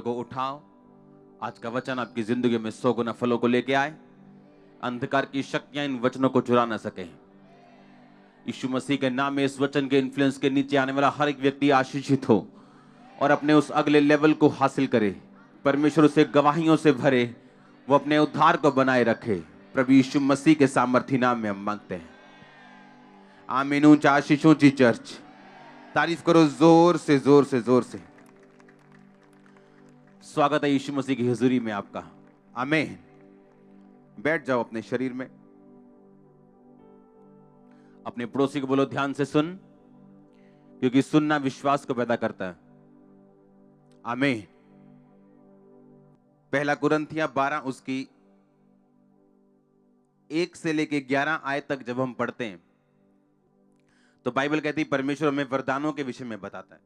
को उठाओ। आज का वचन आपकी जिंदगी में 100 गुना फलों को लेके आए। अंधकार की शक्तियां इन वचनों को चुरा ना सके। यीशु मसीह के नाम में इस वचन के इन्फ्लुएंस के नीचे आने वाला हर एक व्यक्ति आशीषित हो और अपने उस अगले लेवल को हासिल करे। परमेश्वर उसे गवाहियों से भरे, वो अपने उद्धार को बनाए रखे। प्रभु यीशु मसीह के सामर्थी नाम में हम मांगते हैं, आमीन। ऊंचा आशीष, ऊंची चर्च, तारीफ करो जोर से जोर से जोर से। स्वागत है यीशु मसीह की हुजूरी में आपका, आमीन। बैठ जाओ अपने शरीर में। अपने पड़ोसी को बोलो, ध्यान से सुन, क्योंकि सुनना विश्वास को पैदा करता है, आमीन। पहला कुरिन्थियां 12 उसकी 1 से लेके 11 आयत तक जब हम पढ़ते हैं तो बाइबल कहती है परमेश्वर हमें वरदानों के विषय में बताता है।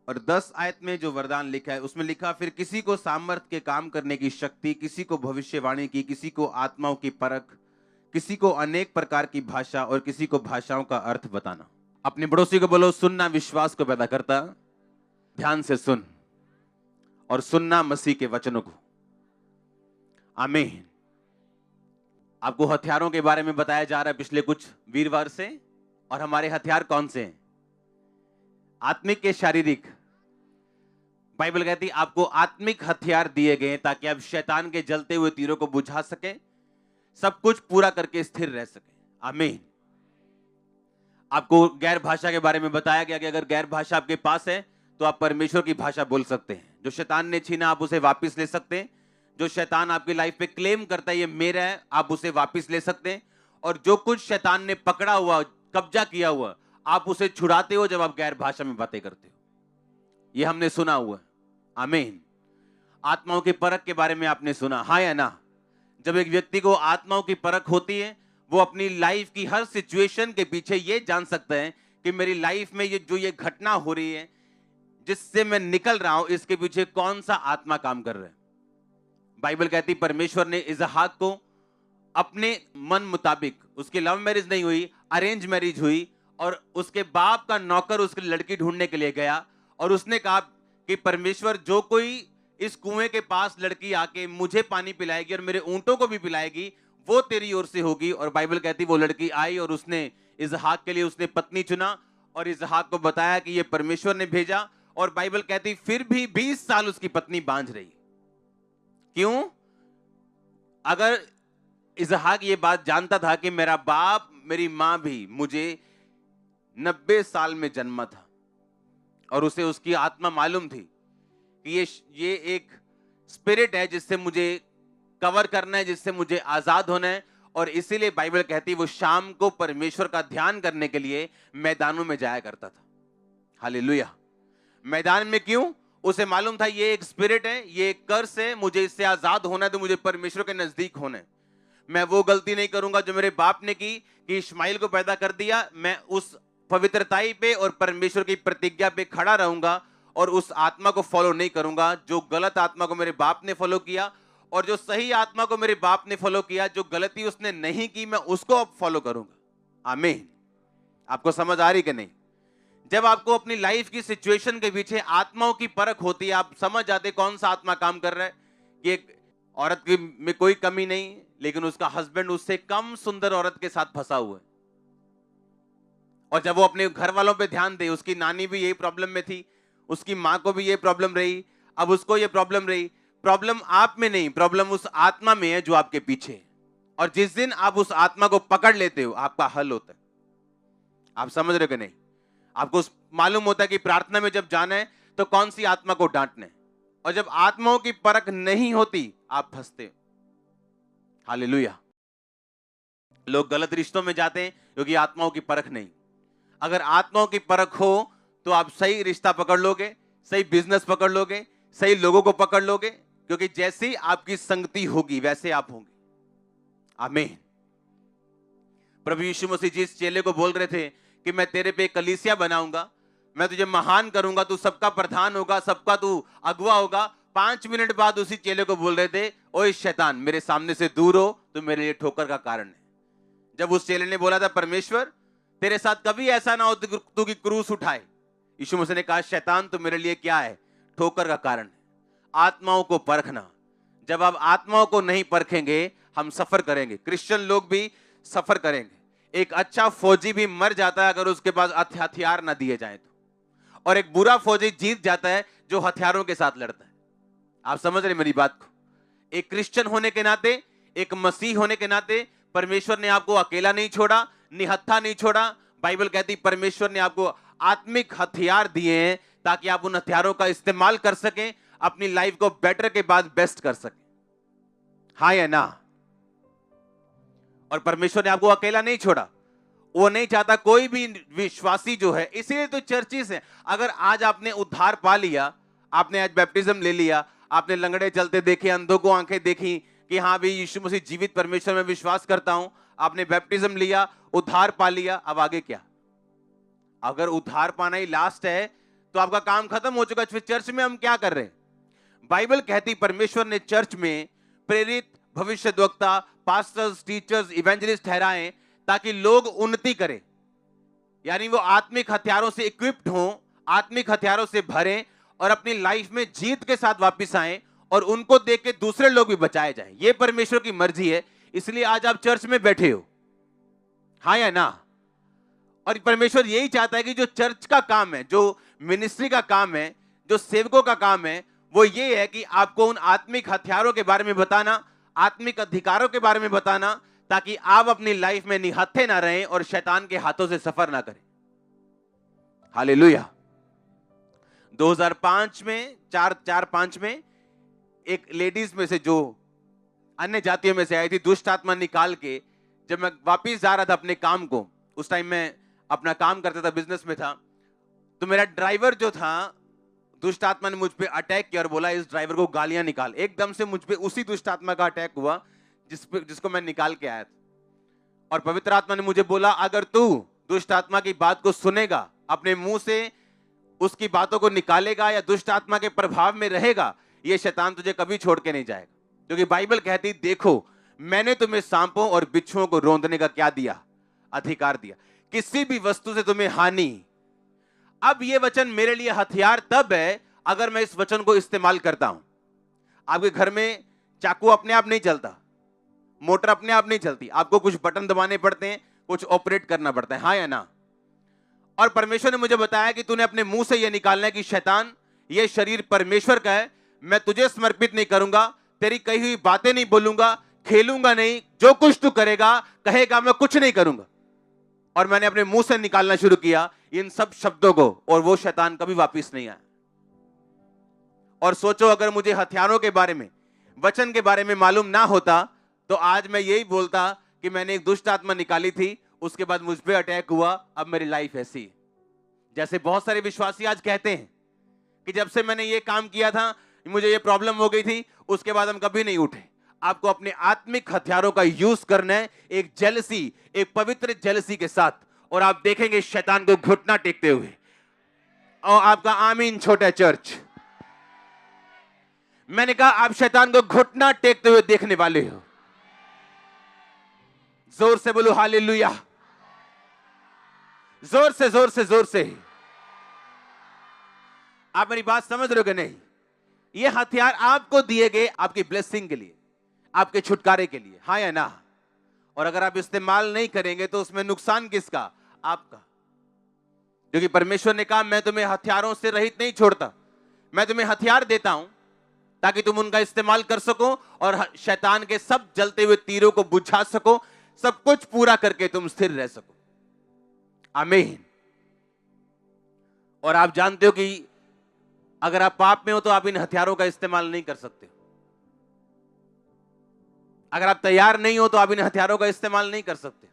और 10 आयत में जो वरदान लिखा है उसमें लिखा, फिर किसी को सामर्थ के काम करने की शक्ति, किसी को भविष्यवाणी की, किसी को आत्माओं की परख, किसी को अनेक प्रकार की भाषा और किसी को भाषाओं का अर्थ बताना। अपने पड़ोसी को बोलो, सुनना विश्वास को पैदा करता, ध्यान से सुन, और सुनना मसीह के वचनों को, आमीन। आपको हथियारों के बारे में बताया जा रहा है पिछले कुछ वीरवार से, और हमारे हथियार कौन से हैं? आत्मिक के शारीरिक। बाइबल कहती है आपको आत्मिक हथियार दिए गए ताकि आप शैतान के जलते हुए तीरों को बुझा सके, सब कुछ पूरा करके स्थिर रह सके, आमीन। आपको गैर भाषा के बारे में बताया गया कि अगर गैर भाषा आपके पास है तो आप परमेश्वर की भाषा बोल सकते हैं। जो शैतान ने छीना आप उसे वापस ले सकते हैं। जो शैतान आपकी लाइफ पे क्लेम करता है ये मेरा है, आप उसे वापस ले सकते हैं। और जो कुछ शैतान ने पकड़ा हुआ, कब्जा किया हुआ, आप उसे छुड़ाते हो जब आप गैर भाषा में बातें करते हो। ये हमने सुना हुआ है, आमीन। आत्माओं की परख के बारे में आपने सुना, हाँ या ना? जब एक व्यक्ति को आत्माओं की परख होती है, वो अपनी लाइफ की हर सिचुएशन के पीछे ये जान सकता है कि मेरी लाइफ में ये घटना हो रही है जिससे मैं निकल रहा हूं, इसके पीछे कौन सा आत्मा काम कर रहा है। बाइबल कहती परमेश्वर ने इसहाक को अपने मन मुताबिक, उसकी लव मैरिज नहीं हुई, अरेंज मैरिज हुई, और उसके बाप का नौकर उसके लड़की ढूंढने के लिए गया और उसने कहा कि परमेश्वर, जो कोई इस कुएं के पास लड़की आके मुझे पानी पिलाएगी और मेरे ऊंटों को भी पिलाएगी, वो तेरी ओर से होगी। और बाइबल कहती वो लड़की आई और उसने इसहाक के लिए उसने पत्नी चुना और इसहाक को बताया कि ये परमेश्वर ने भेजा। और बाइबल कहती फिर भी 20 साल उसकी पत्नी बांझ रही। क्यों? अगर इसहाक ये बात जानता था कि मेरा बाप, मेरी मां भी मुझे 90 साल में जन्मा था, और उसे उसकी आत्मा मालूम थी कि ये एक स्पिरिट है जिससे मुझे कवर करना है, जिससे मुझे आजाद होना है, और इसीलिए बाइबल कहती वो शाम को परमेश्वर का ध्यान करने के लिए मैदानों में जाया करता था। हालेलुया। मैदान में क्यों? उसे मालूम था ये एक स्पिरिट है, ये एक कर्स है, मुझे इससे आजाद होना है, तो मुझे परमेश्वर के नजदीक होना है। मैं वो गलती नहीं करूंगा जो मेरे बाप ने की कि इश्माइल को पैदा कर दिया। मैं उस पवित्रताई पे और परमेश्वर की प्रतिज्ञा पे खड़ा रहूंगा और उस आत्मा को फॉलो नहीं करूंगा जो गलत आत्मा को मेरे बाप ने फॉलो किया, और जो सही आत्मा को मेरे बाप ने फॉलो किया, जो गलती उसने नहीं की, मैं उसको अब फॉलो करूंगा, आमीन। आपको समझ आ रही कि नहीं? जब आपको अपनी लाइफ की सिचुएशन के पीछे आत्माओं की परख होती है, आप समझ जाते कौन सा आत्मा काम कर रहा है। कि एक औरत में कोई कमी नहीं, लेकिन उसका हस्बैंड उससे कम सुंदर औरत के साथ फंसा हुआ है। और जब वो अपने घर वालों पे ध्यान दे, उसकी नानी भी यही प्रॉब्लम में थी, उसकी मां को भी ये प्रॉब्लम रही, अब उसको ये प्रॉब्लम रही। प्रॉब्लम आप में नहीं, प्रॉब्लम उस आत्मा में है जो आपके पीछे है। और जिस दिन आप उस आत्मा को पकड़ लेते हो, आपका हल होता है। आप समझ रहे हो कि नहीं? आपको मालूम होता है कि प्रार्थना में जब जाना है तो कौन सी आत्मा को डांटना है, और जब आत्माओं की परख नहीं होती आप फंसते हो। हालेलुया। लोग गलत रिश्तों में जाते हैं क्योंकि आत्माओं की परख नहीं। अगर आत्माओं की परख हो तो आप सही रिश्ता पकड़ लोगे, सही बिजनेस पकड़ लोगे, सही लोगों को पकड़ लोगे, क्योंकि जैसी आपकी संगति होगी वैसे आप होंगे, आमीन। प्रभु यीशु मसीह जिस चेले को बोल रहे थे कि मैं तेरे पे कलीसिया बनाऊंगा, मैं तुझे महान करूंगा, तू सबका प्रधान होगा, सबका तू अगुवा होगा, 5 मिनट बाद उसी चेले को बोल रहे थे, ओए शैतान, मेरे सामने से दूर हो, तो मेरे लिए ठोकर का कारण है। जब उस चेले ने बोला था परमेश्वर तेरे साथ कभी ऐसा ना हो तू की क्रूस उठाए, यीशु मसीह ने कहा शैतान, तो मेरे लिए क्या है? ठोकर का कारण है। आत्माओं को परखना, जब आप आत्माओं को नहीं परखेंगे हम सफर करेंगे। क्रिश्चियन लोग भी सफर करेंगे। एक अच्छा फौजी भी मर जाता है अगर उसके पास हथियार ना दिए जाए तो, और एक बुरा फौजी जीत जाता है जो हथियारों के साथ लड़ता है। आप समझ रहे मेरी बात को? एक क्रिश्चियन होने के नाते, एक मसीह होने के नाते परमेश्वर ने आपको अकेला नहीं छोड़ा, निहत्था नहीं छोड़ा। बाइबल कहती परमेश्वर ने आपको आत्मिक हथियार दिए हैं ताकि आप उन हथियारों का इस्तेमाल कर सकें, अपनी लाइफ को बेटर के बाद बेस्ट कर सकें। हाँ या ना? और परमेश्वर ने आपको अकेला नहीं छोड़ा। वो नहीं चाहता कोई भी विश्वासी जो है, इसीलिए तो चर्चिस है। अगर आज आपने उद्धार पा लिया, आपने आज बैप्टिज्म ले लिया, आपने लंगड़े चलते देखे, अंधों को आंखें देखी कि हाँ भी यीशु मसीह जीवित परमेश्वर में विश्वास करता हूं, आपने बैप्टिज्म लिया, उद्धार पा लिया, अब आगे क्या? अगर उद्धार पाना ही लास्ट है तो आपका काम खत्म हो चुका। फिर चर्च में हम क्या कर रहे हैं? बाइबल कहती परमेश्वर ने चर्च में प्रेरित, भविष्यद्वक्ता, पास्टर्स, टीचर्स, इवेंजलिस्ट ठहराएं ताकि लोग उन्नति करें, यानी वो आत्मिक हथियारों से इक्विप्ड हों, आत्मिक हथियारों से भरें और अपनी लाइफ में जीत के साथ वापस आएं और उनको देख के दूसरे लोग भी बचाए जाएं। ये परमेश्वर की मर्जी है, इसलिए आज आप चर्च में बैठे हो। हाँ या ना? और परमेश्वर यही चाहता है कि जो चर्च का काम है, जो मिनिस्ट्री का काम है, जो सेवकों का काम है, वो ये है कि आपको उन आत्मिक हथियारों के बारे में बताना, आत्मिक अधिकारों के बारे में बताना, ताकि आप अपनी लाइफ में निहत्थे ना रहें और शैतान के हाथों से सफर ना करें। हालेलुया। 2005 में 4-5 में एक लेडीज में से जो अन्य जातियों में से आई थी, दुष्ट आत्मा निकाल के, जब मैं वापिस जा रहा था अपने काम को, उस टाइम मैं अपना काम करता था, बिजनेस में था, तो मेरा ड्राइवर जो था, दुष्ट आत्मा ने मुझ पे अटैक किया और बोला इस ड्राइवर को गालियां निकाल। एकदम से मुझ पे उसी दुष्ट आत्मा का अटैक हुआ जिसको मैं निकाल के आया था। और पवित्र आत्मा ने मुझे बोला अगर तू दुष्ट आत्मा की बात को सुनेगा, अपने मुंह से उसकी बातों को निकालेगा या दुष्ट आत्मा के प्रभाव में रहेगा, ये शैतान तुझे कभी छोड़ के नहीं जाएगा। क्योंकि बाइबल कहती देखो मैंने तुम्हें सांपों और बिच्छुओं को रौंदने का क्या दिया? अधिकार दिया, किसी भी वस्तु से तुम्हें हानि। अब ये वचन मेरे लिए हथियार तब है अगर मैं इस वचन को इस्तेमाल करता हूं। आपके घर में चाकू अपने आप नहीं चलता, मोटर अपने आप नहीं चलती, आपको कुछ बटन दबाने पड़ते हैं, कुछ ऑपरेट करना पड़ता है। हाँ या ना? और परमेश्वर ने मुझे बताया कि तूने अपने मुंह से यह निकालना है कि शैतान, यह शरीर परमेश्वर का है, मैं तुझे समर्पित नहीं करूंगा, तेरी कही हुई बातें नहीं बोलूंगा, खेलूंगा नहीं, जो कुछ तू करेगा कहेगा मैं कुछ नहीं करूंगा। और मैंने अपने मुंह से निकालना शुरू किया इन सब शब्दों को, और वो शैतान कभी वापस नहीं आया। और सोचो अगर मुझे हथियारों के बारे में, वचन के बारे में मालूम ना होता तो आज मैं यही बोलता कि मैंने एक दुष्ट आत्मा निकाली थी, उसके बाद मुझ पे अटैक हुआ, अब मेरी लाइफ ऐसी है। जैसे बहुत सारे विश्वासी आज कहते हैं कि जब से मैंने ये काम किया था मुझे ये प्रॉब्लम हो गई थी, उसके बाद हम कभी नहीं उठे। आपको अपने आत्मिक हथियारों का यूज करना है, एक जेलसी, एक पवित्र जेलसी के साथ, और आप देखेंगे शैतान को घुटना टेकते हुए। और आपका आमीन छोटा चर्च। मैंने कहा आप शैतान को घुटना टेकते हुए देखने वाले हो। जोर से बोलो हालेलुया, जोर से जोर से जोर से। आप मेरी बात समझ रहे हो कि नहीं? ये हथियार आपको दिए गए आपकी ब्लेसिंग के लिए, आपके छुटकारे के लिए। हाँ या ना? और अगर आप इस्तेमाल नहीं करेंगे तो उसमें नुकसान किसका? आपका। क्योंकि परमेश्वर ने कहा मैं तुम्हें हथियारों से रहित नहीं छोड़ता, मैं तुम्हें हथियार देता हूं ताकि तुम उनका इस्तेमाल कर सको और शैतान के सब जलते हुए तीरों को बुझा सको, सब कुछ पूरा करके तुम स्थिर रह सको। आमीन। और आप जानते हो कि अगर आप पाप में हो तो आप इन हथियारों का इस्तेमाल नहीं कर सकते। अगर आप तैयार नहीं हो तो आप इन हथियारों का इस्तेमाल नहीं कर सकते।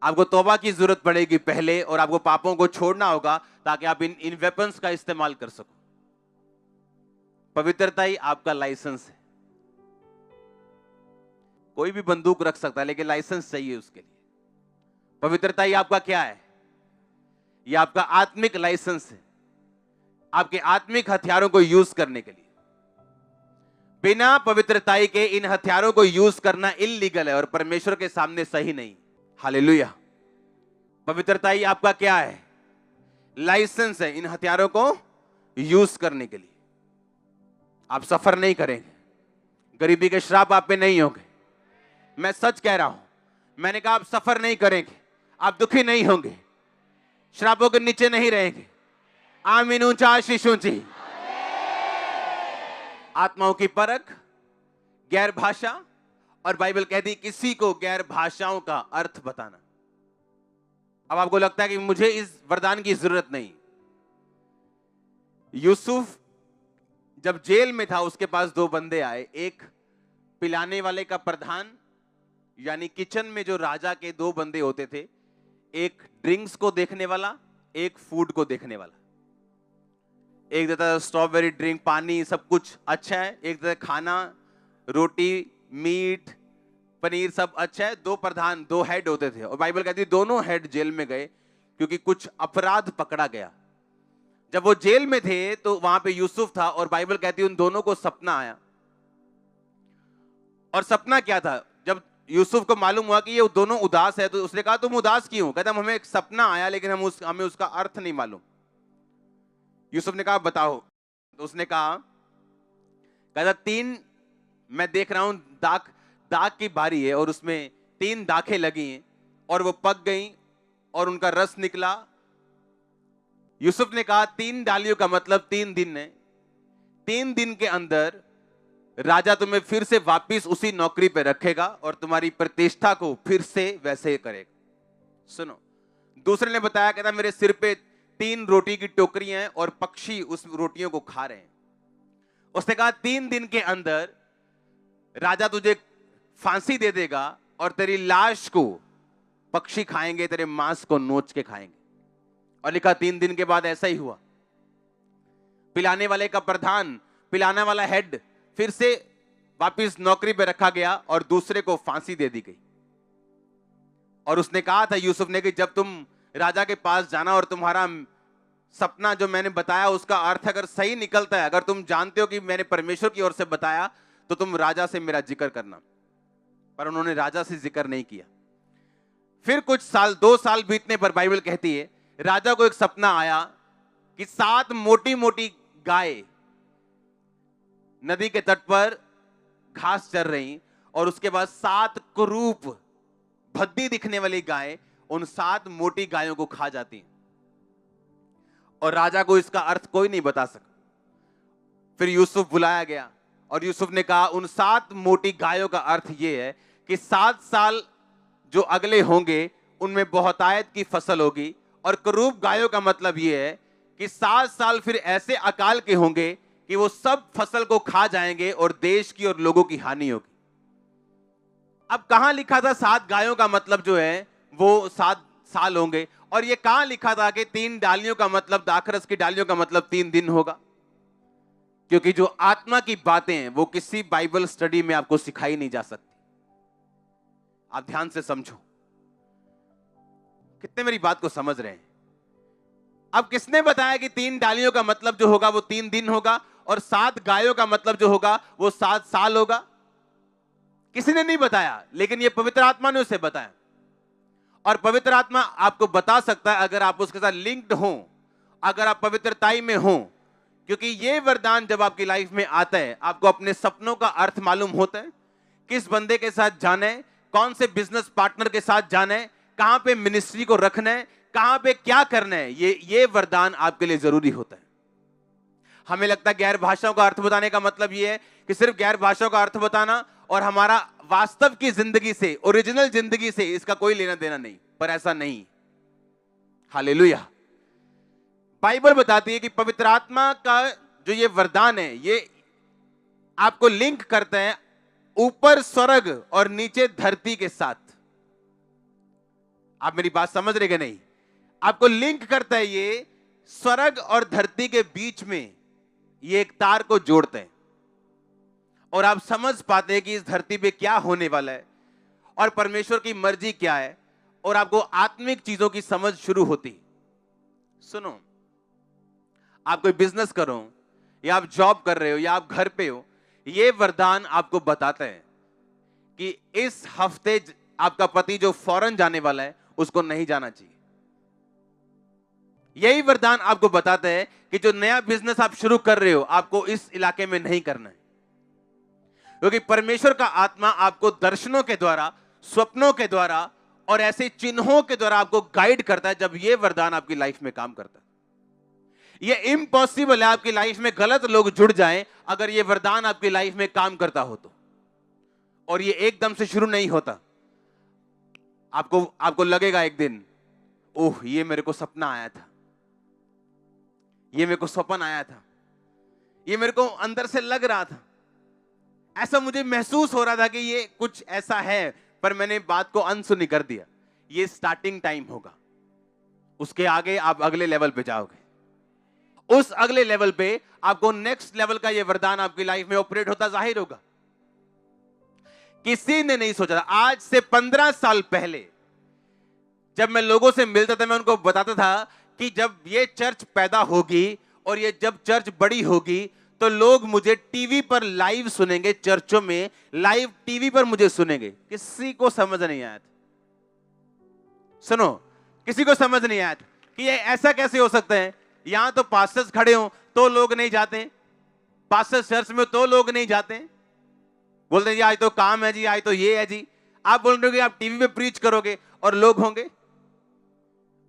आपको तौबा की जरूरत पड़ेगी पहले, और आपको पापों को छोड़ना होगा ताकि आप इन वेपन्स का इस्तेमाल कर सको। पवित्रता ही आपका लाइसेंस है। कोई भी बंदूक रख सकता है लेकिन लाइसेंस चाहिए उसके लिए। पवित्रता ही आपका क्या है? यह आपका आत्मिक लाइसेंस है, आपके आत्मिक हथियारों को यूज करने के लिए। बिना पवित्रताई के इन हथियारों को यूज करना इल्लीगल है और परमेश्वर के सामने सही नहीं। हालेलुया। पवित्रताई आपका क्या है? लाइसेंस है इन हथियारों को यूज करने के लिए। आप सफर नहीं करेंगे, गरीबी के श्राप आप पे नहीं होंगे। मैं सच कह रहा हूं, मैंने कहा आप सफर नहीं करेंगे, आप दुखी नहीं होंगे, श्रापों के नीचे नहीं रहेंगे। आमीन, ऊंचा आशीष ऊंची। आत्माओं की परख, गैर भाषा, और बाइबल कहती किसी को गैर भाषाओं का अर्थ बताना। अब आपको लगता है कि मुझे इस वरदान की जरूरत नहीं। यूसुफ जब जेल में था, उसके पास दो बंदे आए, एक पिलाने वाले का प्रधान, यानी किचन में जो राजा के दो बंदे होते थे, एक ड्रिंक्स को देखने वाला, एक फूड को देखने वाला। एक देता स्ट्रॉबेरी ड्रिंक, पानी, सब कुछ अच्छा है, एक देता खाना, रोटी, मीट, पनीर, सब अच्छा है। दो प्रधान, दो हेड होते थे, और बाइबल कहती है दोनों हेड जेल में गए क्योंकि कुछ अपराध पकड़ा गया। जब वो जेल में थे तो वहां पे यूसुफ था, और बाइबल कहती है उन दोनों को सपना आया। और सपना क्या था? जब यूसुफ को मालूम हुआ कि ये दोनों उदास है, तो उसने कहा तुम उदास क्यों? कहता हमें एक सपना आया, लेकिन हमें उसका अर्थ नहीं मालूम। यूसुफ ने कहा बताओ। तो उसने कहा, कहता तीन मैं देख रहा हूं, दाख की बारी है, और उसमें 3 दाखें लगी हैं, और वो पक गई और उनका रस निकला। यूसुफ ने कहा 3 डालियों का मतलब 3 दिन है। 3 दिन के अंदर राजा तुम्हें फिर से वापिस उसी नौकरी पे रखेगा और तुम्हारी प्रतिष्ठा को फिर से वैसे करेगा। सुनो, दूसरे ने बताया, कहता मेरे सिर पे 3 रोटी की टोकरियां हैं और पक्षी उस रोटियों को खा रहे हैं। उसने कहा 3 दिन के अंदर राजा तुझे फांसी दे देगा और तेरी लाश को पक्षी खाएंगे, तेरे मांस को नोच के खाएंगे। और लिखा 3 दिन के बाद ऐसा ही हुआ। पिलाने वाले का प्रधान, पिलाने वाला हेड फिर से वापस नौकरी पे रखा गया और दूसरे को फांसी दे दी गई। और उसने कहा था यूसुफ ने कि जब तुम राजा के पास जाना और तुम्हारा सपना जो मैंने बताया उसका अर्थ अगर सही निकलता है, अगर तुम जानते हो कि मैंने परमेश्वर की ओर से बताया, तो तुम राजा से मेरा जिक्र करना। पर उन्होंने राजा से जिक्र नहीं किया। फिर कुछ साल, 2 साल बीतने पर बाइबल कहती है राजा को एक सपना आया कि 7 मोटी मोटी गाय नदी के तट पर घास चर रही, और उसके बाद 7 कुरूप भद्दी दिखने वाली गाय उन 7 मोटी गायों को खा जाती। और राजा को इसका अर्थ कोई नहीं बता सका। फिर यूसुफ बुलाया गया और यूसुफ ने कहा उन 7 मोटी गायों का अर्थ यह है कि 7 साल जो अगले होंगे उनमें बहुतायत की फसल होगी। और करूब गायों का मतलब यह है कि 7 साल फिर ऐसे अकाल के होंगे कि वो सब फसल को खा जाएंगे और देश की और लोगों की हानि होगी। अब कहां लिखा था 7 गायों का मतलब जो है वो 7 साल होंगे, और ये कहां लिखा था कि 3 डालियों का मतलब, दाखरस की डालियों का मतलब 3 दिन होगा? क्योंकि जो आत्मा की बातें हैं वो किसी बाइबल स्टडी में आपको सिखाई नहीं जा सकती। आप ध्यान से समझो, कितने मेरी बात को समझ रहे हैं? अब किसने बताया कि 3 डालियों का मतलब जो होगा वो 3 दिन होगा, और 7 गायों का मतलब जो होगा वो 7 साल होगा? किसी ने नहीं बताया, लेकिन ये पवित्र आत्मा ने उसे बताया। और पवित्र आत्मा आपको बता सकता है अगर आप उसके साथ लिंक्ड हो, अगर आप पवित्रताई में हो। क्योंकि ये वरदान जब आपकी लाइफ में आता है, आपको अपने सपनों का अर्थ मालूम होता है, किस बंदे के साथ जाना है, कौन से बिजनेस पार्टनर के साथ जाना है, कहां पे मिनिस्ट्री को रखना है, कहां पे क्या करना है, ये वरदान आपके लिए जरूरी होता है। हमें लगता है गैर भाषाओं का अर्थ बताने का मतलब यह है कि सिर्फ गैर भाषाओं का अर्थ बताना और हमारा वास्तव की जिंदगी से, ओरिजिनल जिंदगी से इसका कोई लेना देना नहीं। पर ऐसा नहीं। हालेलुया। बाइबल बताती है कि पवित्र आत्मा का जो ये वरदान है, ये आपको लिंक करता है ऊपर स्वर्ग और नीचे धरती के साथ। आप मेरी बात समझ रहे कि नहीं? आपको लिंक करता है ये स्वर्ग और धरती के बीच में, ये एक तार को जोड़ते हैं, और आप समझ पाते हैं कि इस धरती पे क्या होने वाला है और परमेश्वर की मर्जी क्या है, और आपको आत्मिक चीजों की समझ शुरू होती। सुनो, आप कोई बिजनेस करो या आप जॉब कर रहे हो या आप घर पे हो, ये वरदान आपको बताता है कि इस हफ्ते आपका पति जो फॉरेन जाने वाला है उसको नहीं जाना चाहिए। यही वरदान आपको बताता है कि जो नया बिजनेस आप शुरू कर रहे हो आपको इस इलाके में नहीं करना है, क्योंकि परमेश्वर का आत्मा आपको दर्शनों के द्वारा, स्वप्नों के द्वारा और ऐसे चिन्हों के द्वारा आपको गाइड करता है। जब यह वरदान आपकी लाइफ में काम करता है, यह इम्पॉसिबल है आपकी लाइफ में गलत लोग जुड़ जाएं अगर यह वरदान आपकी लाइफ में काम करता हो तो। और यह एकदम से शुरू नहीं होता। आपको लगेगा एक दिन, ओह ये मेरे को सपना आया था, ये मेरे को स्वप्न आया था, ये मेरे को अंदर से लग रहा था, ऐसा मुझे महसूस हो रहा था कि ये कुछ ऐसा है, पर मैंने बात को अनसुनी कर दिया। ये स्टार्टिंग टाइम होगा, उसके आगे आप अगले लेवल पे जाओगे। उस अगले लेवल पे आपको नेक्स्ट लेवल का ये वरदान आपकी लाइफ में ऑपरेट होता जाहिर होगा। किसी ने नहीं सोचा था। आज से 15 साल पहले जब मैं लोगों से मिलता था, मैं उनको बताता था कि जब ये चर्च पैदा होगी और ये जब चर्च बड़ी होगी तो लोग मुझे टीवी पर लाइव सुनेंगे, चर्चों में लाइव टीवी पर मुझे सुनेंगे। किसी को समझ नहीं आया था। सुनो, किसी को समझ नहीं आया था कि ये ऐसा कैसे हो सकता है। यहां तो पास्टर्स खड़े हो तो लोग नहीं जाते, पास्टर्स चर्च में तो लोग नहीं जाते, बोलते हैं जी आज तो काम है जी, आज तो ये है जी। आप बोल रहे हो कि आप टीवी पे प्रीच करोगे और लोग होंगे।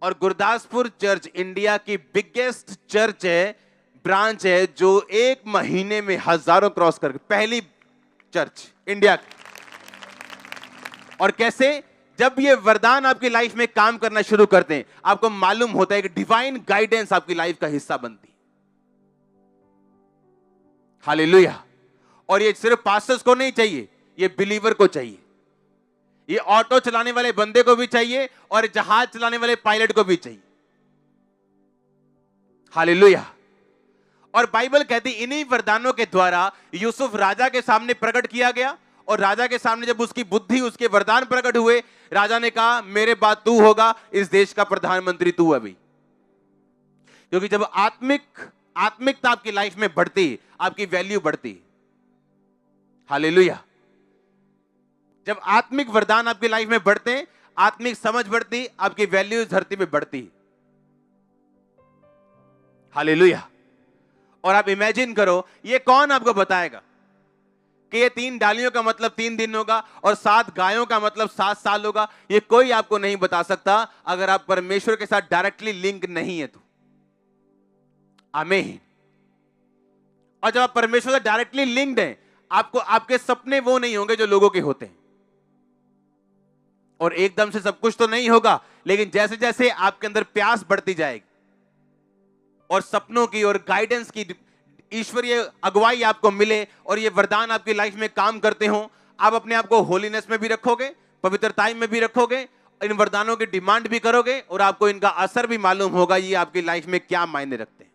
और गुरदासपुर चर्च इंडिया की बिगेस्ट चर्च है, ब्रांच है, जो एक महीने में हजारों क्रॉस कर, पहली चर्च इंडिया की। और कैसे? जब ये वरदान आपकी लाइफ में काम करना शुरू करते हैं, आपको मालूम होता है कि डिवाइन गाइडेंस आपकी लाइफ का हिस्सा बनती है। हालेलुया। और ये सिर्फ पास्टर्स को नहीं चाहिए, ये बिलीवर को चाहिए, ये ऑटो चलाने वाले बंदे को भी चाहिए और जहाज चलाने वाले पायलट को भी चाहिए। हालेलुया। और बाइबल कहती इन्हीं वरदानों के द्वारा यूसुफ राजा के सामने प्रकट किया गया, और राजा के सामने जब उसकी बुद्धि, उसके वरदान प्रकट हुए, राजा ने कहा मेरे बाद तू होगा इस देश का प्रधानमंत्री, तू अभी। क्योंकि जब आत्मिकता आपकी लाइफ में बढ़ती, आपकी वैल्यू बढ़ती। हालेलुया। जब आत्मिक वरदान आपकी लाइफ में बढ़ते, आत्मिक समझ बढ़ती, आपकी वैल्यू धरती में बढ़ती। हालेलुया। और आप इमेजिन करो, ये कौन आपको बताएगा कि ये 3 डालियों का मतलब 3 दिन होगा और 7 गायों का मतलब 7 साल होगा? ये कोई आपको नहीं बता सकता अगर आप परमेश्वर के साथ डायरेक्टली लिंक नहीं है तो। आमीन। और जब आप परमेश्वर से डायरेक्टली लिंक्ड हैं, आपको आपके सपने वो नहीं होंगे जो लोगों के होते हैं। और एकदम से सब कुछ तो नहीं होगा, लेकिन जैसे जैसे आपके अंदर प्यास बढ़ती जाएगी और सपनों की और गाइडेंस की ईश्वरीय अगुवाई आपको मिले और ये वरदान आपकी लाइफ में काम करते हो, आप अपने आप को होलीनेस में भी रखोगे, पवित्रता में भी रखोगे, इन वरदानों की डिमांड भी करोगे और आपको इनका असर भी मालूम होगा ये आपकी लाइफ में क्या मायने रखते हैं।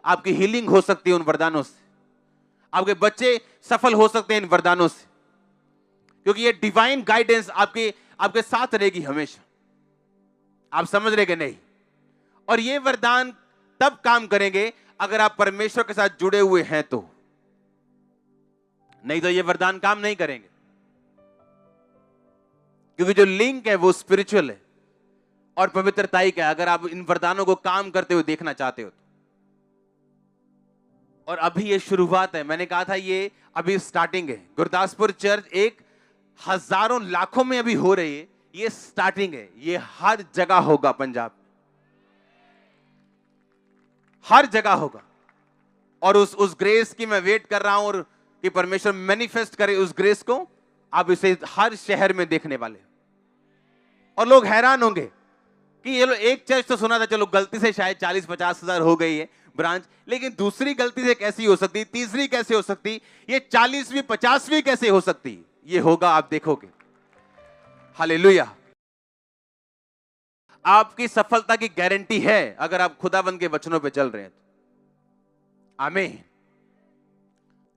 आपकी हीलिंग हो सकती है उन वरदानों से, आपके बच्चे सफल हो सकते हैं इन वरदानों से, क्योंकि ये डिवाइन गाइडेंस आपके साथ रहेगी हमेशा। आप समझ रहे कि नहीं? और ये वरदान तब काम करेंगे अगर आप परमेश्वर के साथ जुड़े हुए हैं तो, नहीं तो ये वरदान काम नहीं करेंगे। क्योंकि जो लिंक है वो स्पिरिचुअल है और पवित्रताई का है, अगर आप इन वरदानों को काम करते हुए देखना चाहते हो तो। और अभी ये शुरुआत है, मैंने कहा था ये अभी स्टार्टिंग है। गुरदासपुर चर्च एक हजारों लाखों में अभी हो रही है, ये स्टार्टिंग है। ये हर जगह होगा, पंजाब हर जगह होगा। और उस ग्रेस की मैं वेट कर रहा हूं, और कि परमेश्वर मैनिफेस्ट करे उस ग्रेस को। आप इसे हर शहर में देखने वाले, और लोग हैरान होंगे कि ये लोग एक चर्च तो सुना था, चलो गलती से शायद 40-50 हजार हो गई है ब्रांच, लेकिन दूसरी गलती से कैसी हो सकती, तीसरी कैसे हो सकती, ये 40वीं 50वीं कैसे हो सकती? ये होगा, आप देखोगे। हालेलुया। आपकी सफलता की गारंटी है अगर आप खुदाबंद के वचनों पे चल रहे हैं तो। आमीन।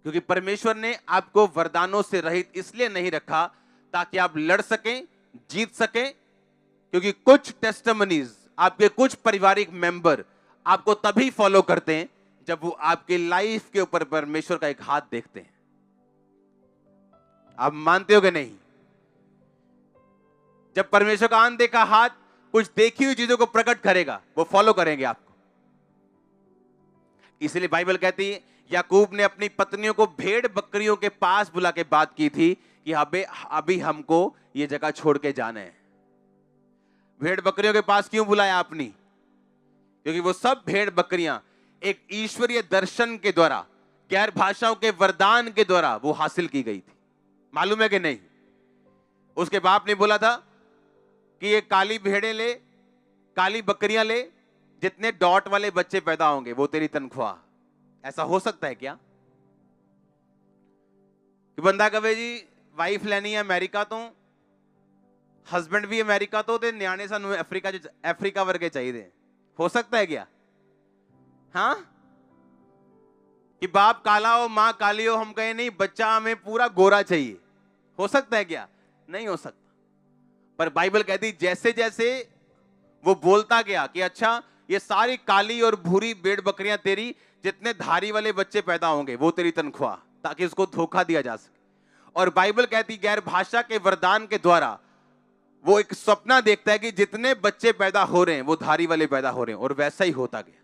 क्योंकि परमेश्वर ने आपको वरदानों से रहित इसलिए नहीं रखा ताकि आप लड़ सकें, जीत सकें। क्योंकि कुछ टेस्टिमनीज, आपके कुछ पारिवारिक मेंबर आपको तभी फॉलो करते हैं जब वो आपके लाइफ के ऊपर परमेश्वर का एक हाथ देखते हैं। आप मानते हो कि नहीं? जब परमेश्वर का अनदेखा हाथ कुछ देखी हुई चीजों को प्रकट करेगा, वो फॉलो करेंगे आपको। इसलिए बाइबल कहती है याकूब ने अपनी पत्नियों को भेड़ बकरियों के पास बुला के बात की थी कि अभी हमको ये जगह छोड़ के जाना है। भेड़ बकरियों के पास क्यों बुलाया आपने? क्योंकि वो सब भेड़ बकरियां एक ईश्वरीय दर्शन के द्वारा, गैर भाषाओं के वरदान के द्वारा वो हासिल की गई थी। मालूम है कि नहीं? उसके बाप ने बोला था कि ये काली भेड़ें ले, काली बकरियां ले, जितने डॉट वाले बच्चे पैदा होंगे वो तेरी तनख्वाह। ऐसा हो सकता है क्या कि बंदा कहे जी वाइफ लेनी है अमेरिका तो, हस्बैंड भी अमेरिका तो ते न्याणे सानू अफ्रीका वर्गे चाहिए? हो सकता है क्या? हाँ, कि बाप काला हो मां काली हो, हम कहे नहीं बच्चा हमें पूरा गोरा चाहिए। हो सकता है क्या? नहीं हो सकता। पर बाइबल कहती जैसे जैसे वो बोलता गया कि अच्छा ये सारी काली और भूरी भेड़ बकरियां तेरी, जितने धारी वाले बच्चे पैदा होंगे वो तेरी तनख्वाह, ताकि उसको धोखा दिया जा सके। और बाइबल कहती गैर भाषा के वरदान के द्वारा वो एक सपना देखता है कि जितने बच्चे पैदा हो रहे हैं वो धारी वाले पैदा हो रहे हैं, और वैसा ही होता गया।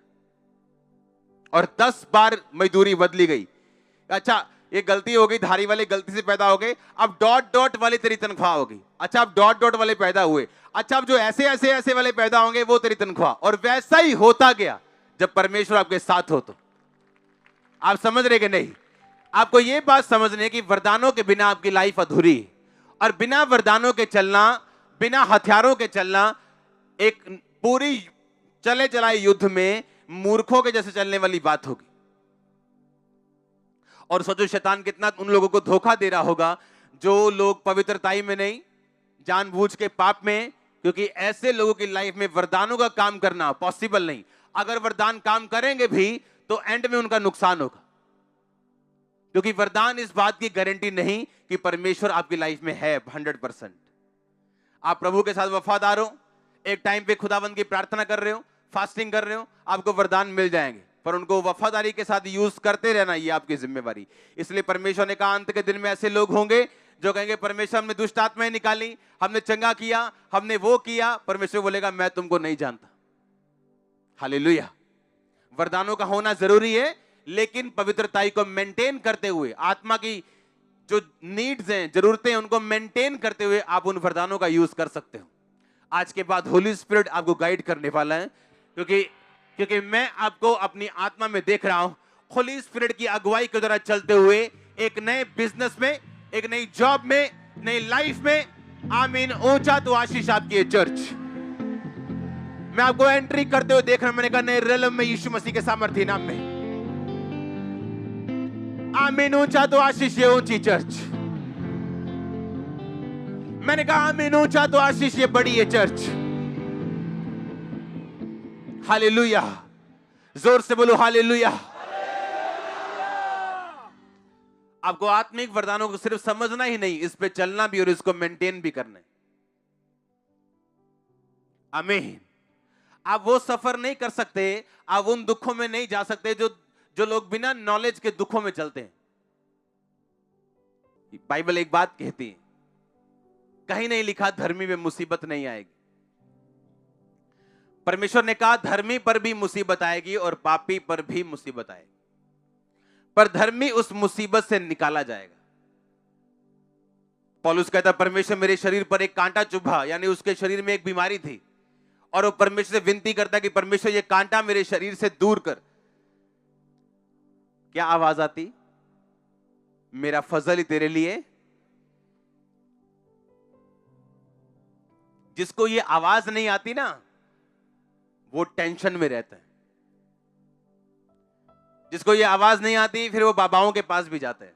और 10 बार मजदूरी बदली गई। अच्छा ये गलती हो गई, धारी वाले गलती से पैदा हो गए, अब डॉट डॉट वाली तेरी तनख्वाह होगी। अच्छा अब डॉट डॉट वाले पैदा हुए, अच्छा अब जो ऐसे ऐसे ऐसे वाले पैदा होंगे वो तेरी तनख्वाह। और वैसा ही होता गया जब परमेश्वर आपके साथ हो। तो आप समझ रहे कि नहीं? आपको यह बात समझने की वरदानों के बिना आपकी लाइफ अधूरी, और बिना वरदानों के चलना, बिना हथियारों के चलना एक पूरी चले चलाए युद्ध में मूर्खों के जैसे चलने वाली बात होगी। और सोचो शैतान कितना उन लोगों को धोखा दे रहा होगा जो लोग पवित्रताई में नहीं, जानबूझ के पाप में, क्योंकि ऐसे लोगों की लाइफ में वरदानों का काम करना पॉसिबल नहीं। अगर वरदान काम करेंगे भी तो एंड में उनका नुकसान होगा, क्योंकि वरदान इस बात की गारंटी नहीं कि परमेश्वर आपकी लाइफ में है 100%। आप प्रभु के साथ वफादार हो, एक टाइम पे खुदावंद की प्रार्थना कर रहे हो, फास्टिंग कर रहे हो, आपको वरदान मिल जाएंगे, पर उनको वफादारी के साथ यूज करते रहना ये आपकी जिम्मेवारी। इसलिए परमेश्वर ने कहा अंत के दिन में ऐसे लोग होंगे जो कहेंगे परमेश्वर हमने दुष्ट आत्माएं निकाली, हमने चंगा किया, हमने वो किया। परमेश्वर बोलेगा मैं तुमको नहीं जानता। हालेलुया। वरदानों का होना जरूरी है, लेकिन पवित्रताई को मेंटेन करते हुए, आत्मा की जो नीड्स हैं, जरूरतें हैं, उनको मेंटेन करते हुए आप उन वरदानों का यूज कर सकते हो। आज के बाद होली स्पिरिट आपको गाइड करने वाला है, क्योंकि मैं आपको अपनी आत्मा में देख रहा हूं, होली स्पिरिट की अगुवाई के द्वारा चलते हुए एक नए बिजनेस में, एक नई जॉब में, नई लाइफ में। आमीन। ऊंचा तो आशीष आपकी है चर्च। मैं आपको एंट्री करते हुए देख रहा हूं। मैंने कहा नए रेलम में यीशु मसीह के सामर्थ्य नाम में। आमीन। ऊंचा तो आशीष ये ऊंची चर्च। मैंने कहा आमीन। ऊंचा तो आशीष ये बड़ी है चर्च। हालेलुया। जोर से बोलो हालेलुया। आपको आत्मिक वरदानों को सिर्फ समझना ही नहीं, इस पे चलना भी और इसको मेंटेन भी करना है। आमीन। आप वो सफर नहीं कर सकते, आप उन दुखों में नहीं जा सकते जो लोग बिना नॉलेज के दुखों में चलते हैं। बाइबल एक बात कहती है, कहीं नहीं लिखा धर्मी में मुसीबत नहीं आएगी। परमेश्वर ने कहा धर्मी पर भी मुसीबत आएगी और पापी पर भी मुसीबत आएगी, पर धर्मी उस मुसीबत से निकाला जाएगा। पौलुस कहता परमेश्वर मेरे शरीर पर एक कांटा चुभा, यानी उसके शरीर में एक बीमारी थी, और वो परमेश्वर से विनती करता कि परमेश्वर ये कांटा मेरे शरीर से दूर कर। क्या आवाज आती? मेरा फजल ही तेरे लिए। जिसको ये आवाज नहीं आती ना, वो टेंशन में रहता है। जिसको ये आवाज नहीं आती फिर वो बाबाओं के पास भी जाता है,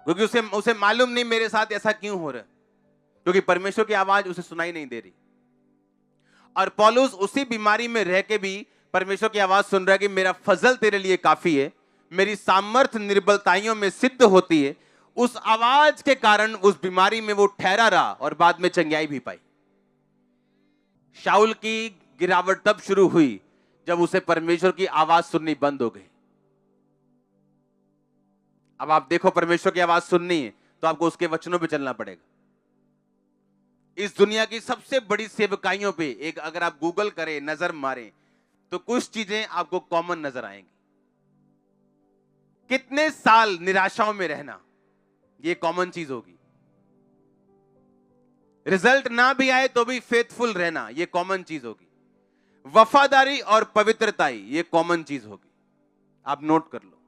क्योंकि उसे मालूम नहीं मेरे साथ ऐसा क्यों हो रहा है, क्योंकि परमेश्वर की आवाज उसे सुनाई नहीं दे रही। और पौलुस उसी बीमारी में रह के भी परमेश्वर की आवाज सुन रहा है कि मेरा फजल तेरे लिए काफी है, मेरी सामर्थ्य निर्बलताइयों में सिद्ध होती है। उस आवाज के कारण उस बीमारी में वो ठहरा रहा और बाद में चंगाई भी पाई। शाऊल की गिरावट तब शुरू हुई जब उसे परमेश्वर की आवाज सुननी बंद हो गई। अब आप देखो, परमेश्वर की आवाज सुननी है तो आपको उसके वचनों पे चलना पड़ेगा। इस दुनिया की सबसे बड़ी सेवकाइयों पे एक अगर आप गूगल करें, नजर मारें, तो कुछ चीजें आपको कॉमन नजर आएंगी। कितने साल निराशाओं में रहना, ये कॉमन चीज होगी। रिजल्ट ना भी आए तो भी फेथफुल रहना, ये कॉमन चीज होगी। वफादारी और पवित्रता, ये कॉमन चीज होगी। आप नोट कर लो।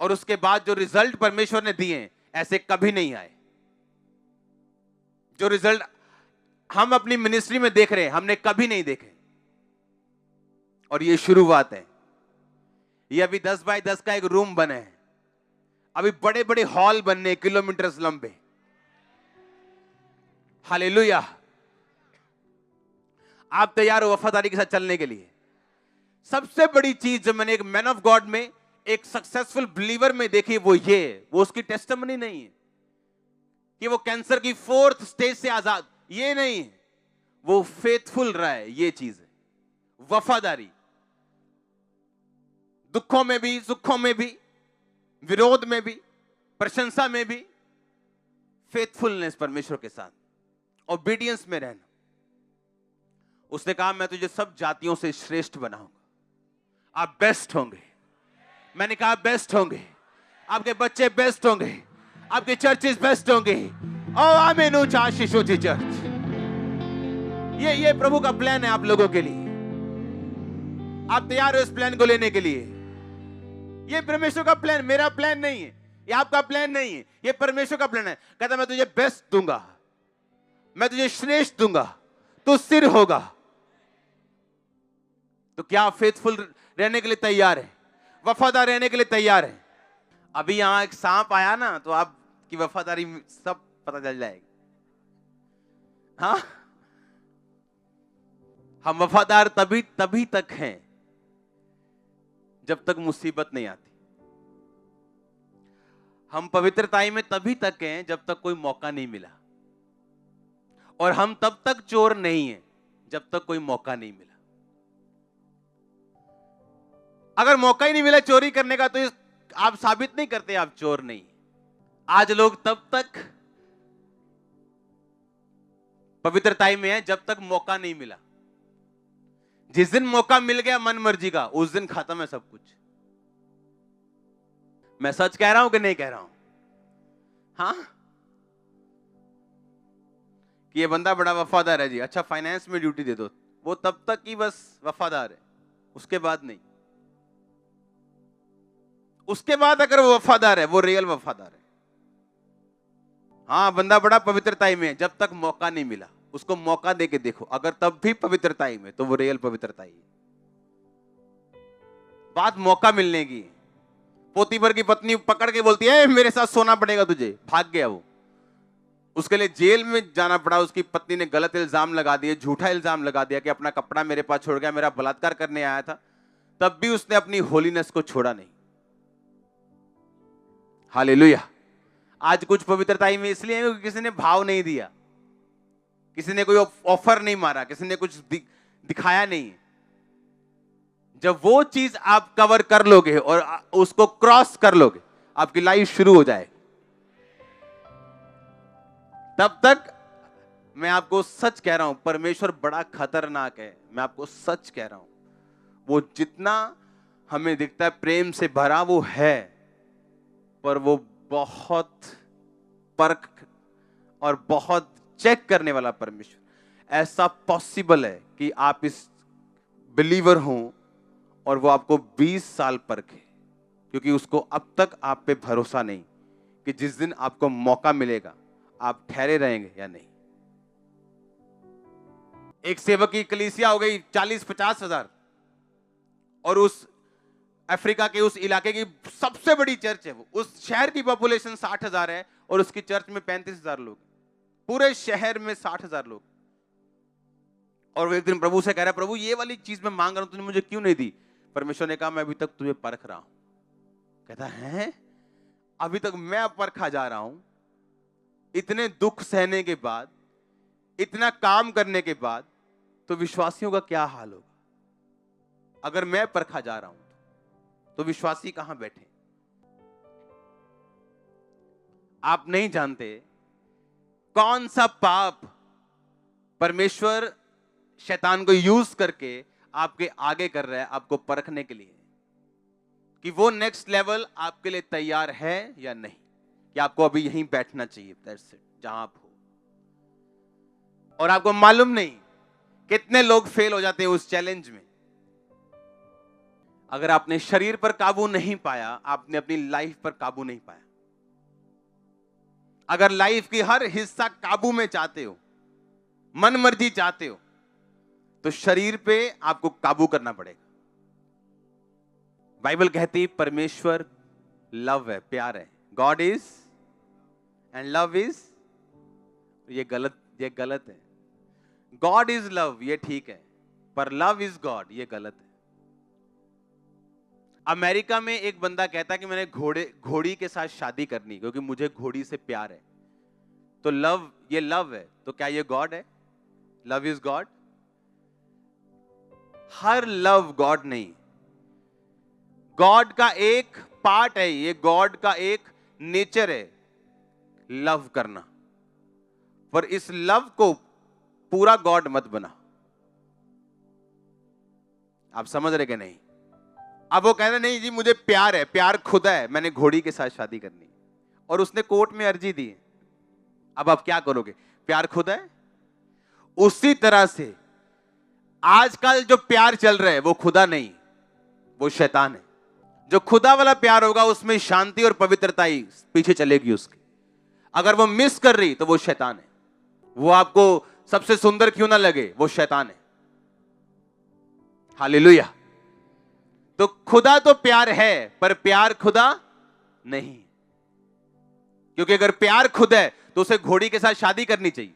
और उसके बाद जो रिजल्ट परमेश्वर ने दिए ऐसे कभी नहीं आए। जो रिजल्ट हम अपनी मिनिस्ट्री में देख रहे हैं, हमने कभी नहीं देखे। और ये शुरुआत है। ये अभी 10 बाय 10 का एक रूम बने हैं, अभी बड़े बड़े हॉल बनने, किलोमीटर लंबे। हालेलुया। आप तैयार हो वफादारी के साथ चलने के लिए? सबसे बड़ी चीज जो मैंने एक मैन ऑफ गॉड में, एक सक्सेसफुल बिलीवर में देखी, वो उसकी टेस्टिमनी नहीं है कि वो कैंसर की 4th स्टेज से आजाद, ये नहीं है। वो फेथफुल रहा है, ये चीज है वफादारी। दुखों में भी, सुखों में भी, विरोध में भी, प्रशंसा में भी, फेथफुलनेस परमेश्वर के साथ, ओबीडियंस में रहना। उसने कहा मैं तुझे सब जातियों से श्रेष्ठ बनाऊंगा, आप बेस्ट होंगे। मैंने कहा बेस्ट होंगे, आपके बच्चे बेस्ट होंगे, आपके चर्चेस बेस्ट होंगे। ओ आमीन, ऊंचा आशीष ऊंची चर्च। ये प्रभु का प्लान है आप लोगों के लिए। आप तैयार हो इस प्लान को लेने के लिए? ये परमेश्वर का प्लान, मेरा प्लान नहीं है, ये आपका प्लान नहीं है, ये परमेश्वर का प्लान है। कहता मैं तुझे बेस्ट दूंगा, मैं तुझे श्रेष्ठ दूंगा, तू सिर होगा। तो क्या आप फेथफुल रहने के लिए तैयार है? वफादार रहने के लिए तैयार है? अभी यहां एक सांप आया ना, तो आपकी वफादारी सब पता चल जाएगी। हाँ, हम वफादार तभी तक हैं जब तक मुसीबत नहीं आती। हम पवित्रताई में तभी तक हैं जब तक कोई मौका नहीं मिला। और हम तब तक चोर नहीं हैं जब तक कोई मौका नहीं मिला। अगर मौका ही नहीं मिला चोरी करने का, तो आप साबित नहीं करते आप चोर नहीं। आज लोग तब तक पवित्रताई में हैं जब तक मौका नहीं मिला। जिस दिन मौका मिल गया मन मर्जी का, उस दिन खत्म है सब कुछ। मैं सच कह रहा हूं कि नहीं कह रहा हूं? हाँ, कि ये बंदा बड़ा वफादार है जी, अच्छा फाइनेंस में ड्यूटी दे दो। वो तब तक ही बस वफादार है, उसके बाद नहीं। उसके बाद अगर वो वफादार है, वो रियल वफादार है। हाँ, बंदा बड़ा पवित्रताई में है, जब तक मौका नहीं मिला उसको मौका देके देखो। अगर तब भी पवित्रताई में, तो वो रियल पवित्रताई है। बात मौका मिलने की। पोतीफर की पत्नी पकड़ के बोलती है मेरे साथ सोना पड़ेगा तुझे, भाग गया वो। उसके लिए जेल में जाना पड़ा। उसकी पत्नी ने गलत इल्जाम लगा दिए, झूठा इल्जाम लगा दिया कि अपना कपड़ा मेरे पास छोड़ गया, मेरा बलात्कार करने आया था। तब भी उसने अपनी होलीनेस को छोड़ा नहीं। हालेलुया। आज कुछ पवित्रताई में इसलिए क्योंकि किसी ने भाव नहीं दिया, किसी ने कोई ऑफर नहीं मारा, किसी ने कुछ दिखाया नहीं। जब वो चीज आप कवर कर लोगे और उसको क्रॉस कर लोगे, आपकी लाइफ शुरू हो जाएगी। तब तक मैं आपको सच कह रहा हूं, परमेश्वर बड़ा खतरनाक है। मैं आपको सच कह रहा हूं, वो जितना हमें दिखता है प्रेम से भरा, वो है, पर वो बहुत परख और बहुत चेक करने वाला परमेश्वर। ऐसा पॉसिबल है कि आप इस बिलीवर हो और वो आपको 20 साल परखे, क्योंकि उसको अब तक आप पे भरोसा नहीं कि जिस दिन आपको मौका मिलेगा आप ठहरे रहेंगे या नहीं। एक सेवक की कलीसिया हो गई 40-50 हजार, और उस अफ्रीका के उस इलाके की सबसे बड़ी चर्च है वो। उस शहर की पॉपुलेशन 60,000 है और उसकी चर्च में 35,000 लोग। पूरे शहर में 60,000 लोग। और वो एक दिन प्रभु से कह रहा है, प्रभु ये वाली चीज मैं मांग रहा हूं, तूने मुझे क्यों नहीं दी? परमेश्वर ने कहा मैं अभी तक तुझे परख रहा हूं। कहता है अभी तक मैं परखा जा रहा हूं? इतने दुख सहने के बाद, इतना काम करने के बाद, तो विश्वासियों का क्या हाल होगा? अगर मैं परखा जा रहा हूं तो विश्वासी कहां बैठे? आप नहीं जानते कौन सा पाप परमेश्वर शैतान को यूज करके आपके आगे कर रहा है, आपको परखने के लिए कि वो नेक्स्ट लेवल आपके लिए तैयार है या नहीं, कि आपको अभी यहीं बैठना चाहिए, दैट्स इट, जहां आप हो। और आपको मालूम नहीं कितने लोग फेल हो जाते हैं उस चैलेंज में। अगर आपने शरीर पर काबू नहीं पाया, आपने अपनी लाइफ पर काबू नहीं पाया। अगर लाइफ की हर हिस्सा काबू में चाहते हो, मन मर्जी चाहते हो, तो शरीर पे आपको काबू करना पड़ेगा। बाइबल कहती परमेश्वर लव है, प्यार है। God is and love is, ये गलत है। गॉड इज लव, ये ठीक है, पर लव इज गॉड, ये गलत है। अमेरिका में एक बंदा कहता कि मैंने घोड़ी के साथ शादी करनी क्योंकि मुझे घोड़ी से प्यार है। तो लव, ये लव है, तो क्या ये गॉड है? Love is God? Her love God नहीं, गॉड का एक पार्ट है, ये गॉड का एक नेचर है लव करना। पर इस लव को पूरा गॉड मत बना। आप समझ रहे कि नहीं? अब वो कह रहे नहीं जी मुझे प्यार है, प्यार खुदा है, मैंने घोड़ी के साथ शादी करनी, और उसने कोर्ट में अर्जी दी। अब आप क्या करोगे? प्यार खुदा है? उसी तरह से आजकल जो प्यार चल रहा है वो खुदा नहीं, वो शैतान है। जो खुदा वाला प्यार होगा उसमें शांति और पवित्रता ही पीछे चलेगी उसकी। अगर वो मिस कर रही तो वो शैतान है। वो आपको सबसे सुंदर क्यों ना लगे, वो शैतान है। हालेलुया। तो खुदा तो प्यार है, पर प्यार खुदा नहीं, क्योंकि अगर प्यार खुदा है तो उसे घोड़ी के साथ शादी करनी चाहिए।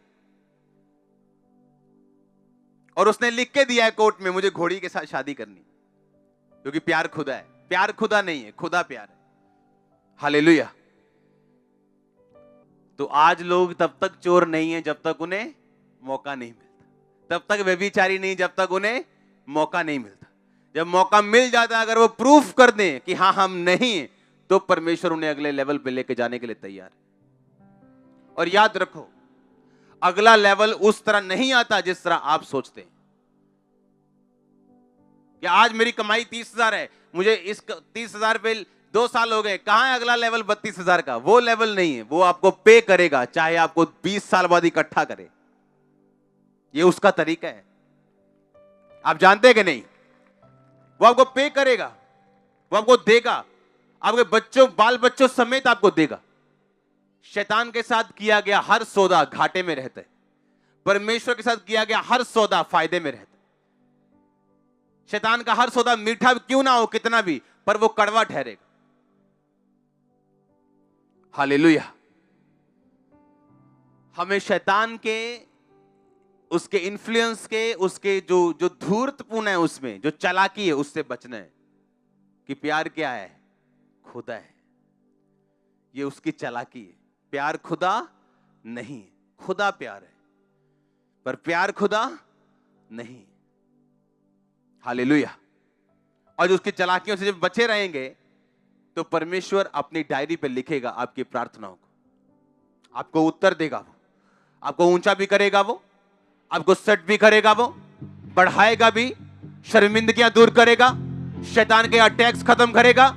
और उसने लिख के दिया है कोर्ट में मुझे घोड़ी के साथ शादी करनी, क्योंकि प्यार खुदा है। प्यार खुदा नहीं है, खुदा प्यार है। हालेलुया। तो आज लोग तब तक चोर नहीं है जब तक उन्हें मौका नहीं मिलता, तब तक व्यभिचारी नहीं जब तक उन्हें मौका नहीं मिलता। जब मौका मिल जाता है, अगर वो प्रूफ कर दें कि हाँ हम नहीं, तो परमेश्वर उन्हें अगले लेवल पे लेके जाने के लिए तैयार है। और याद रखो, अगला लेवल उस तरह नहीं आता जिस तरह आप सोचते हैं कि आज मेरी कमाई 30,000 है, मुझे इस 30,000 पे 2 साल हो गए, कहां है अगला लेवल 32,000 का? वो लेवल नहीं है, वो आपको पे करेगा, चाहे आपको 20 साल बाद इकट्ठा करे। ये उसका तरीका है। आप जानते हैं कि नहीं? वो आपको पे करेगा, वो आपको देगा, आपके बच्चों बाल बच्चों समेत आपको देगा। शैतान के साथ किया गया हर सौदा घाटे में रहता है, परमेश्वर के साथ किया गया हर सौदा फायदे में रहता है। शैतान का हर सौदा मीठा क्यों ना हो, कितना भी, पर वो कड़वा ठहरेगा। हालेलुया। हमें शैतान के, उसके इन्फ्लुएंस के, उसके जो धूर्तपूर्ण है, उसमें जो चालाकी है, उससे बचना है। कि प्यार क्या है? खुदा है। ये उसकी चालाकी है। प्यार खुदा नहीं, खुदा प्यार है, पर प्यार खुदा नहीं। हालेलुया। और उसकी चालाकियों से जब बचे रहेंगे तो परमेश्वर अपनी डायरी पे लिखेगा आपकी प्रार्थनाओं को, आपको उत्तर देगा, वो आपको ऊंचा भी करेगा, वो आपको सेट भी करेगा, वो बढ़ाएगा भी, शर्मिंदगियां दूर करेगा, शैतान के अटैक्स खत्म करेगा।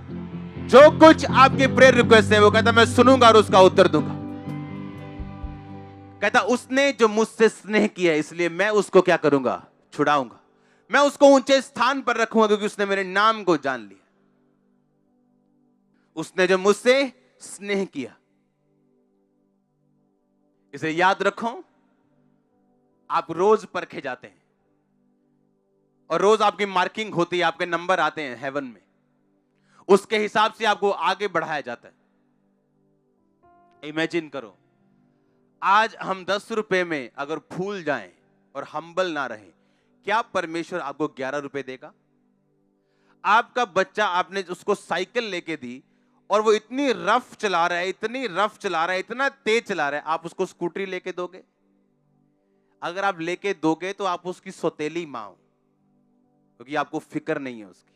जो कुछ आपकी प्रेयर रिक्वेस्ट है वो कहता मैं सुनूंगा और उसका उत्तर दूंगा। कहता उसने जो मुझसे स्नेह किया है इसलिए मैं उसको क्या करूंगा? छुड़ाऊंगा। मैं उसको ऊंचे स्थान पर रखूंगा क्योंकि उसने मेरे नाम को जान लिया। उसने जो मुझसे स्नेह किया, इसे याद रखो। आप रोज परखे जाते हैं और रोज आपकी मार्किंग होती है, आपके नंबर आते हैं हेवन में, उसके हिसाब से आपको आगे बढ़ाया जाता है। इमेजिन करो, आज हम 10 रुपए में अगर फूल जाएं और हम्बल ना रहे, क्या परमेश्वर आपको 11 रुपए देगा? आपका बच्चा, आपने उसको साइकिल लेके दी और वो इतनी रफ चला रहा है, इतनी रफ चला रहा है, इतना तेज चला रहा है, आप उसको स्कूटरी लेके दोगे? अगर आप लेके दोगे तो आप उसकी सौतेली मां हो, क्योंकि आपको फिक्र नहीं है उसकी,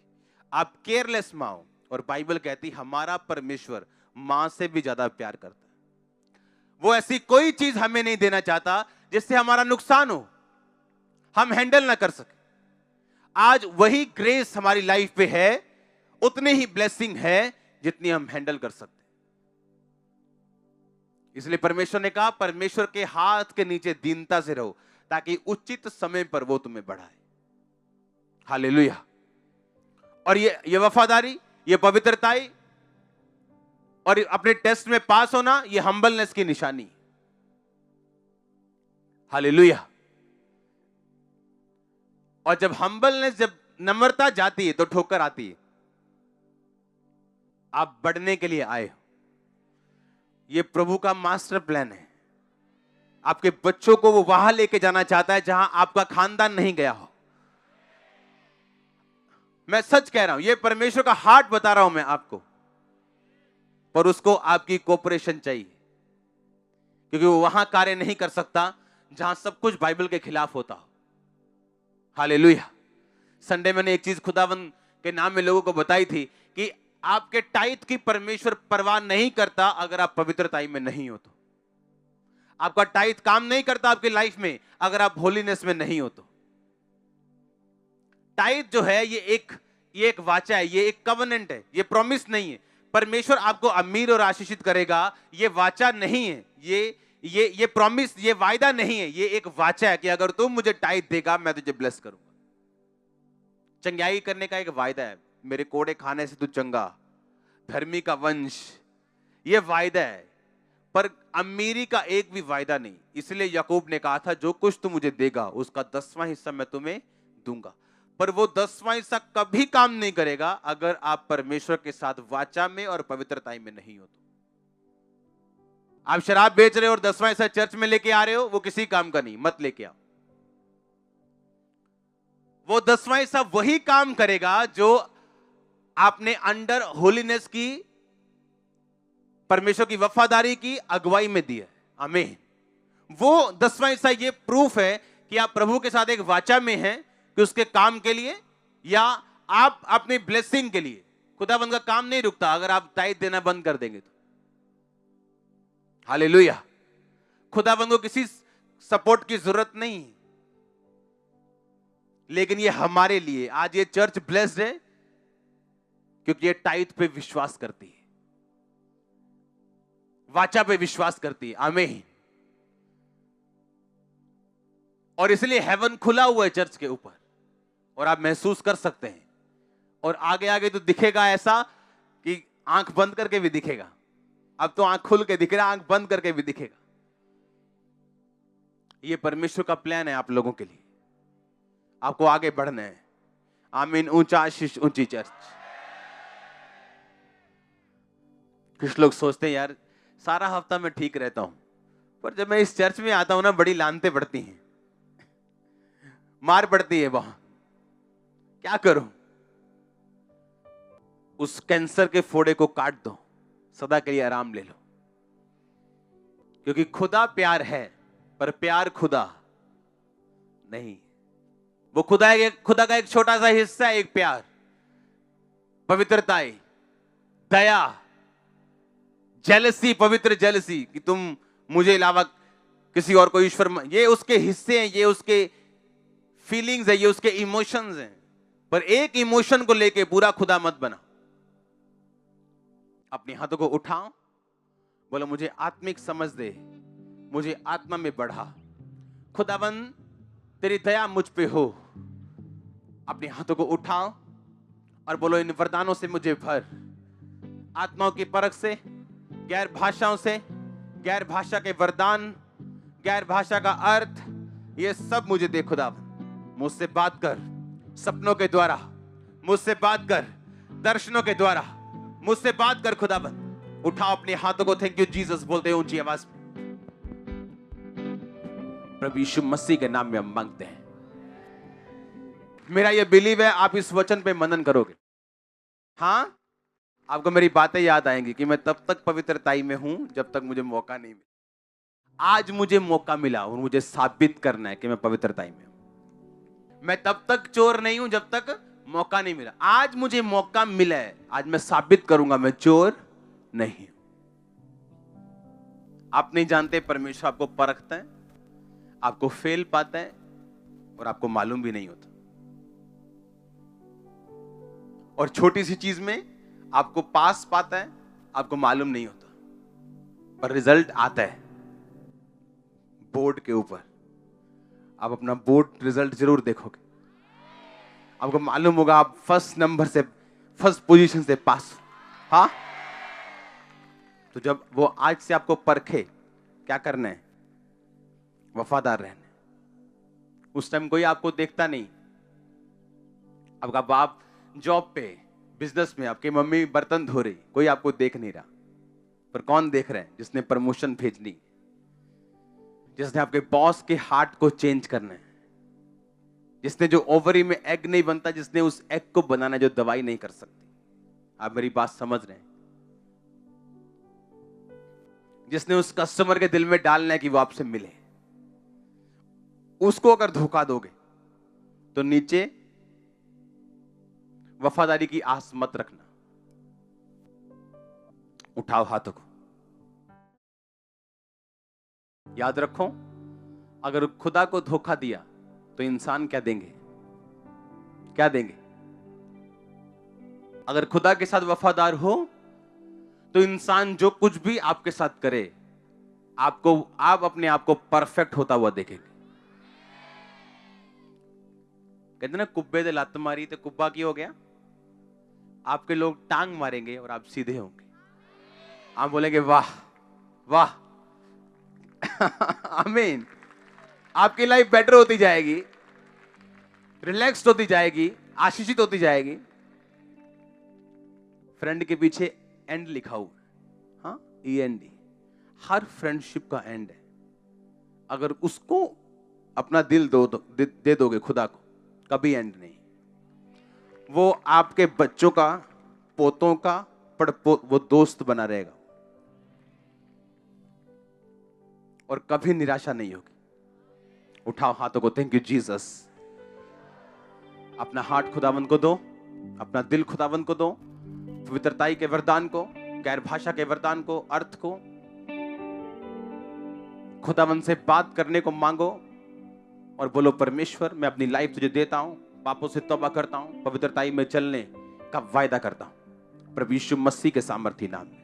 आप केयरलेस मां हो। और बाइबल कहती हमारा परमेश्वर मां से भी ज्यादा प्यार करता है। वो ऐसी कोई चीज हमें नहीं देना चाहता जिससे हमारा नुकसान हो, हम हैंडल ना कर सके। आज वही ग्रेस हमारी लाइफ पे है, उतनी ही ब्लेसिंग है जितनी हम हैंडल कर सकते। इसलिए परमेश्वर ने कहा, परमेश्वर के हाथ के नीचे दीनता से रहो ताकि उचित समय पर वो तुम्हें बढ़ाए। हालेलुया। और ये वफादारी, ये पवित्रताई और अपने टेस्ट में पास होना, ये हम्बलनेस की निशानी। हालेलुया। और जब हम्बलनेस, जब नम्रता जाती है तो ठोकर आती है। आप बढ़ने के लिए आए हो, ये प्रभु का मास्टर प्लान है। आपके बच्चों को वो वहां लेके जाना चाहता है जहां आपका खानदान नहीं गया हो। मैं सच कह रहा हूं, ये परमेश्वर का हार्ट बता रहा हूं मैं आपको। पर उसको आपकी कोऑपरेशन चाहिए, क्योंकि वो वहां कार्य नहीं कर सकता जहां सब कुछ बाइबल के खिलाफ होता हो। हालेलुया। संडे मैंने एक चीज खुदावंद के नाम में लोगों को बताई थी कि आपके टाइट की परमेश्वर परवाह नहीं करता अगर आप पवित्रताई में नहीं हो तो। आपका टाइट काम नहीं करता आपकी लाइफ में अगर आप होलीनेस में नहीं हो तो। टाइट जो है ये एक वाचा है, ये एक कवनेंट है, ये प्रॉमिस नहीं है। परमेश्वर आपको अमीर और आशीषित करेगा, ये वाचा नहीं है, ये प्रॉमिस, ये वायदा नहीं है, ये एक वाचा है कि अगर तुम मुझे टाइट देगा मैं तुझे ब्लेस करूंगा। चंगाई करने का एक वायदा है, मेरे कोड़े खाने से तू चंगा, धर्मी का वंश, ये वायदा है। पर अमीरी का एक भी वायदा नहीं। इसलिए याकूब ने कहा था, जो कुछ तू मुझे देगा उसका 10वां हिस्सा मैं तुम्हें दूंगा। पर वो 10वां हिस्सा कभी काम नहीं करेगा अगर आप परमेश्वर के साथ वाचा में और पवित्रता में नहीं हो तो। आप शराब बेच रहे हो और 10वां हिस्सा चर्च में लेके आ रहे हो, वो किसी काम का नहीं, मत लेके आओ। वो 10वां हिस्सा वही काम करेगा जो आपने अंडर होलीनेस की, परमेश्वर की वफादारी की अगुवाई में दी है। आमीन। वो 10वां हिस्सा ये प्रूफ है कि आप प्रभु के साथ एक वाचा में हैं कि उसके काम के लिए या आप अपनी ब्लेसिंग के लिए। खुदाबंद का काम नहीं रुकता अगर आप टाइट देना बंद कर देंगे तो। हालेलुया। खुदाबंद को किसी सपोर्ट की जरूरत नहीं, लेकिन ये हमारे लिए आज ये चर्च ब्लेस्ड है क्योंकि ये टाइट पे विश्वास करती है, वाचा पे विश्वास करती है। आमीन। और इसलिए हेवन खुला हुआ है चर्च के ऊपर और आप महसूस कर सकते हैं। और आगे आगे तो दिखेगा ऐसा कि आंख बंद करके भी दिखेगा। अब तो आंख खुल के दिख रहा है, आंख बंद करके भी दिखेगा। ये परमेश्वर का प्लान है आप लोगों के लिए। आपको आगे बढ़ना है। आमीन। ऊंचा आशीष, ऊंची चर्च। कुछ लोग सोचते हैं यार सारा हफ्ता मैं ठीक रहता हूं, पर जब मैं इस चर्च में आता हूं ना बड़ी लानते पड़ती हैं, मार पड़ती है वहां। क्या करूं? उस कैंसर के फोड़े को काट दो, सदा के लिए आराम ले लो। क्योंकि खुदा प्यार है, पर प्यार खुदा नहीं। वो खुदा का एक छोटा सा हिस्सा है, एक प्यार, पवित्रताई, दया, जेलसी, पवित्र जेलसी कि तुम मुझे अलावा किसी और को ईश्वर, ये उसके हिस्से हैं, ये उसके फीलिंग्स है, ये उसके इमोशंस हैं। पर एक इमोशन को लेके पूरा खुदा मत बना। अपने हाथों को उठाओ, बोलो मुझे आत्मिक समझ दे, मुझे आत्मा में बढ़ा। खुदाबंद तेरी दया मुझ पे हो। अपने हाथों को उठाओ और बोलो इन वरदानों से मुझे भर, आत्माओं की परख से, गैर भाषाओं से, गैर भाषा के वरदान, गैर भाषा का अर्थ, ये सब मुझे दे खुदाबंद। मुझसे बात कर सपनों के द्वारा, मुझसे बात कर दर्शनों के द्वारा, मुझसे बात कर खुदाबंद। उठाओ अपने हाथों को, थैंक यू जीसस बोलते हैं ऊंची आवाज में। प्रभु यीशु मसीह के नाम में हम मांगते हैं। मेरा यह बिलीव है आप इस वचन पे मनन करोगे। हाँ, आपको मेरी बातें याद आएंगी कि मैं तब तक पवित्रताई में हूं जब तक मुझे मौका नहीं मिला। आज मुझे मौका मिला और मुझे साबित करना है कि मैं पवित्रताई में हूं। मैं तब तक चोर नहीं हूं जब तक मौका नहीं मिला। आज मुझे मौका मिला है, आज मैं साबित करूंगा मैं चोर नहीं हूं। आप नहीं जानते परमेश्वर आपको परखता है, आपको फेल पाता है और आपको मालूम भी नहीं होता। और छोटी सी चीज में आपको पास पाता है, आपको मालूम नहीं होता, पर रिजल्ट आता है बोर्ड के ऊपर। आप अपना बोर्ड रिजल्ट जरूर देखोगे, आपको मालूम होगा आप फर्स्ट नंबर से, फर्स्ट पोजीशन से पास। हाँ, तो जब वो आज से आपको परखे, क्या करना है? वफादार रहना है। उस टाइम कोई आपको देखता नहीं, आपका बाप जॉब पे, बिजनेस में, आपकी मम्मी बर्तन धो रही, कोई आपको देख नहीं रहा, पर कौन देख रहे हैं? जिसने प्रमोशन भेजनी, जिसने आपके बॉस के हार्ट को चेंज करना है, जिसने जो ओवरी में एग नहीं बनता, जिसने उस एग को बनाना है जो दवाई नहीं कर सकती। आप मेरी बात समझ रहे हैं? जिसने उस कस्टमर के दिल में डालना है कि वो आपसे मिले, उसको अगर धोखा दोगे तो नीचे वफादारी की आस मत रखना। उठाओ हाथों को, याद रखो, अगर खुदा को धोखा दिया तो इंसान क्या देंगे? क्या देंगे? अगर खुदा के साथ वफादार हो तो इंसान जो कुछ भी आपके साथ करे, आप अपने आप को परफेक्ट होता हुआ देखेंगे। कहते ना, कुब्बे दे लत मारी तो कुब्बा की हो गया। आपके लोग टांग मारेंगे और आप सीधे होंगे। आप बोलेंगे वाह वाह। आमीन। आपकी लाइफ बेटर होती जाएगी, रिलैक्स्ड होती जाएगी, आशीषित होती जाएगी। फ्रेंड के पीछे एंड लिखा हुआ है, हाँ, END। हर फ्रेंडशिप का एंड है। अगर उसको अपना दिल दे दोगे खुदा को, कभी एंड नहीं। वो आपके बच्चों का, पोतों का, वो दोस्त बना रहेगा और कभी निराशा नहीं होगी। उठाओ हाथों को, थैंक यू जीसस। अपना हार्ट खुदावन को दो, अपना दिल खुदावन को दो, पवित्रताई के वरदान को, गैर भाषा के वरदान को, अर्थ को, खुदावन से बात करने को मांगो और बोलो, परमेश्वर मैं अपनी लाइफ तुझे देता हूं, पापों से तौबा करता हूं, पवित्रताई में चलने का वायदा करता हूं, प्रभु यीशु मसीह के सामर्थी नाम में।